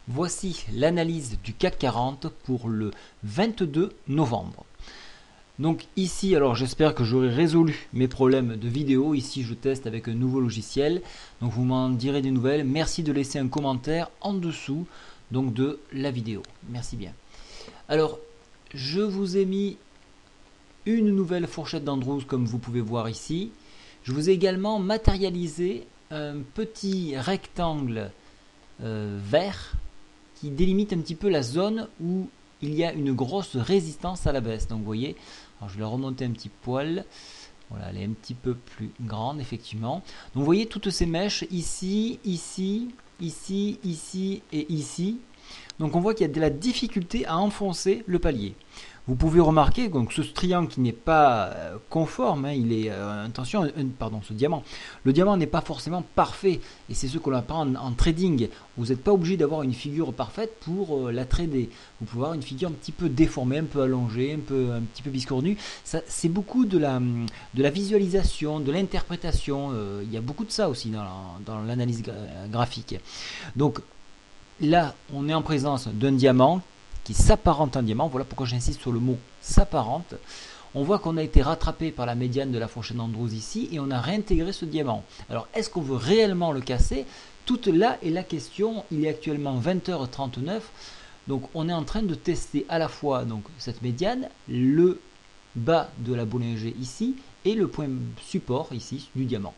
Voici l'analyse du CAC 40 pour le 22 novembre. Donc ici, alors j'espère que j'aurai résolu mes problèmes de vidéo. Ici, je teste avec un nouveau logiciel. Donc vous m'en direz des nouvelles. Merci de laisser un commentaire en dessous donc de la vidéo. Merci bien. Alors, je vous ai mis une nouvelle fourchette d'Andrews comme vous pouvez voir ici. Je vous ai également matérialisé un petit rectangle vert qui délimite un petit peu la zone où il y a une grosse résistance à la baisse. Donc vous voyez, alors je vais la remonter un petit poil. Voilà, elle est un petit peu plus grande effectivement. Donc vous voyez toutes ces mèches ici, ici, ici, ici et ici. Donc on voit qu'il y a de la difficulté à enfoncer le palier. Vous pouvez remarquer donc ce triangle qui n'est pas conforme, hein, il est attention, pardon, ce diamant. Le diamant n'est pas forcément parfait et c'est ce qu'on apprend en trading. Vous n'êtes pas obligé d'avoir une figure parfaite pour la trader. Vous pouvez avoir une figure un petit peu déformée, un peu allongée, un petit peu biscornue. C'est beaucoup de la visualisation, de l'interprétation. Il y a beaucoup de ça aussi dans l'analyse graphique. Donc là, on est en présence d'un diamant qui s'apparente à un diamant. Voilà pourquoi j'insiste sur le mot s'apparente. On voit qu'on a été rattrapé par la médiane de la fourchette d'Andrews ici et on a réintégré ce diamant. Alors, est-ce qu'on veut réellement le casser? Toute là est la question. Il est actuellement 20h39. Donc, on est en train de tester à la fois donc, cette médiane, le bas de la Bollinger ici et le point support ici du diamant.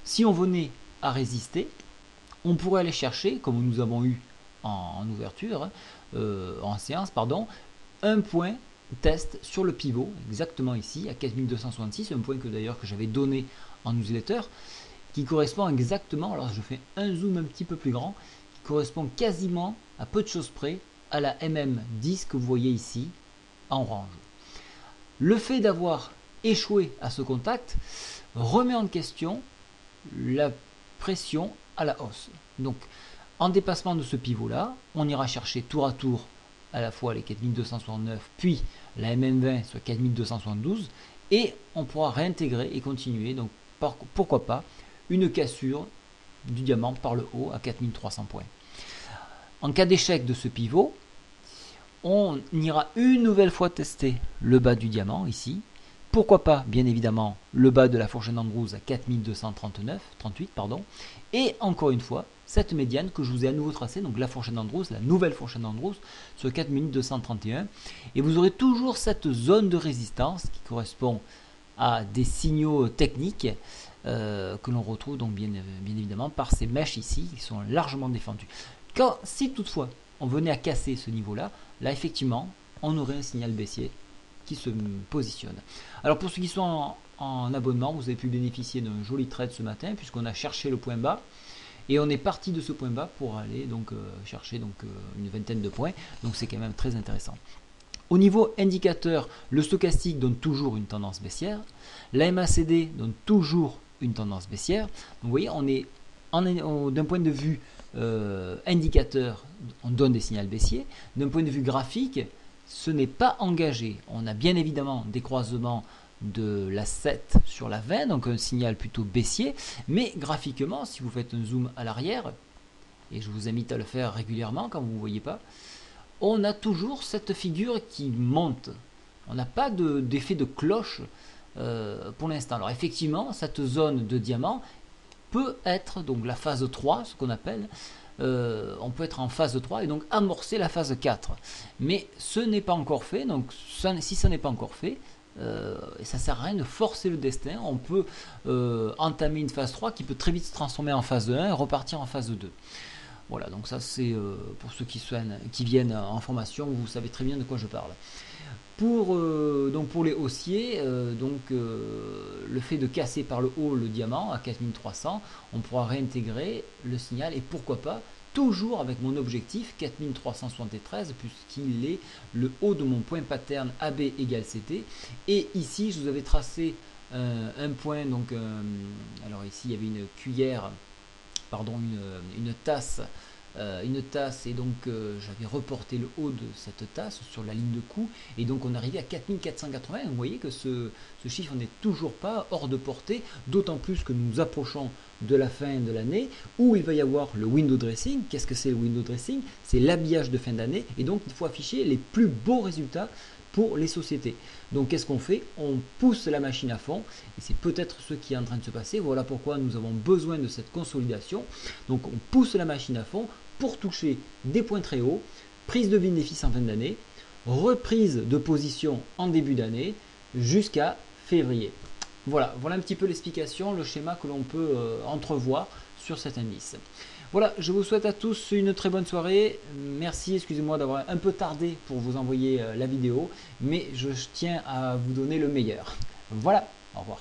Si on venait à résister, on pourrait aller chercher, comme nous avons eu en ouverture, en séance, pardon, un point test sur le pivot, exactement ici, à 4266, un point que d'ailleurs que j'avais donné en newsletter, qui correspond exactement, alors je fais un zoom un petit peu plus grand, qui correspond quasiment à peu de choses près à la MM10 que vous voyez ici, en orange. Le fait d'avoir échoué à ce contact remet en question la pression à la hausse. Donc, en dépassement de ce pivot-là, on ira chercher tour à tour à la fois les 4269, puis la MM20 sur 4272, et on pourra réintégrer et continuer. Donc, pourquoi pas une cassure du diamant par le haut à 4300 points. En cas d'échec de ce pivot, on ira une nouvelle fois tester le bas du diamant ici. Pourquoi pas, bien évidemment, le bas de la fourchette d'Andrews à 4238, pardon. Et encore une fois, cette médiane que je vous ai à nouveau tracée, donc la fourchette d'Andrews, la nouvelle fourchette d'Andrews, sur 4231. Et vous aurez toujours cette zone de résistance qui correspond à des signaux techniques que l'on retrouve donc bien évidemment par ces mèches ici qui sont largement défendues. Si toutefois on venait à casser ce niveau-là, là effectivement, on aurait un signal baissier qui se positionne. Alors pour ceux qui sont en abonnement, vous avez pu bénéficier d'un joli trade ce matin puisqu'on a cherché le point bas et on est parti de ce point bas pour aller donc chercher donc une vingtaine de points. Donc c'est quand même très intéressant. Au niveau indicateur, le stochastique donne toujours une tendance baissière, la MACD donne toujours une tendance baissière. Donc vous voyez, on est d'un point de vue indicateur, on donne des signaux baissiers. D'un point de vue graphique, ce n'est pas engagé. On a bien évidemment des croisements de la 7 sur la 20, donc un signal plutôt baissier, mais graphiquement, si vous faites un zoom à l'arrière, et je vous invite à le faire régulièrement quand vous ne voyez pas, on a toujours cette figure qui monte. On n'a pas d'effet de cloche pour l'instant. Alors effectivement, cette zone de diamant peut être donc la phase 3, ce qu'on appelle, on peut être en phase 3 et donc amorcer la phase 4. Mais ce n'est pas encore fait, donc si ça n'est pas encore fait, ça ne sert à rien de forcer le destin. On peut entamer une phase 3 qui peut très vite se transformer en phase 1 et repartir en phase 2. Voilà, donc ça c'est pour ceux qui viennent en formation, vous savez très bien de quoi je parle. Donc pour les haussiers, le fait de casser par le haut le diamant à 4300, on pourra réintégrer le signal et pourquoi pas toujours avec mon objectif 4373 puisqu'il est le haut de mon point pattern AB égale CT. Et ici je vous avais tracé un point, alors ici il y avait une cuillère, pardon, une tasse une tasse et donc j'avais reporté le haut de cette tasse sur la ligne de coup et donc on arrivait à 4480. Vous voyez que ce chiffre n'est toujours pas hors de portée, d'autant plus que nous approchons de la fin de l'année où il va y avoir le window dressing. Qu'est-ce que c'est le window dressing? C'est l'habillage de fin d'année et donc il faut afficher les plus beaux résultats pour les sociétés. Donc qu'est-ce qu'on fait? On pousse la machine à fond et c'est peut-être ce qui est en train de se passer. Voilà pourquoi nous avons besoin de cette consolidation. Donc on pousse la machine à fond pour toucher des points très hauts, prise de bénéfice en fin d'année, reprise de position en début d'année jusqu'à février. Voilà un petit peu l'explication, le schéma que l'on peut entrevoir sur cet indice. Voilà, je vous souhaite à tous une très bonne soirée. Merci, excusez-moi d'avoir un peu tardé pour vous envoyer la vidéo, mais je tiens à vous donner le meilleur. Voilà, au revoir.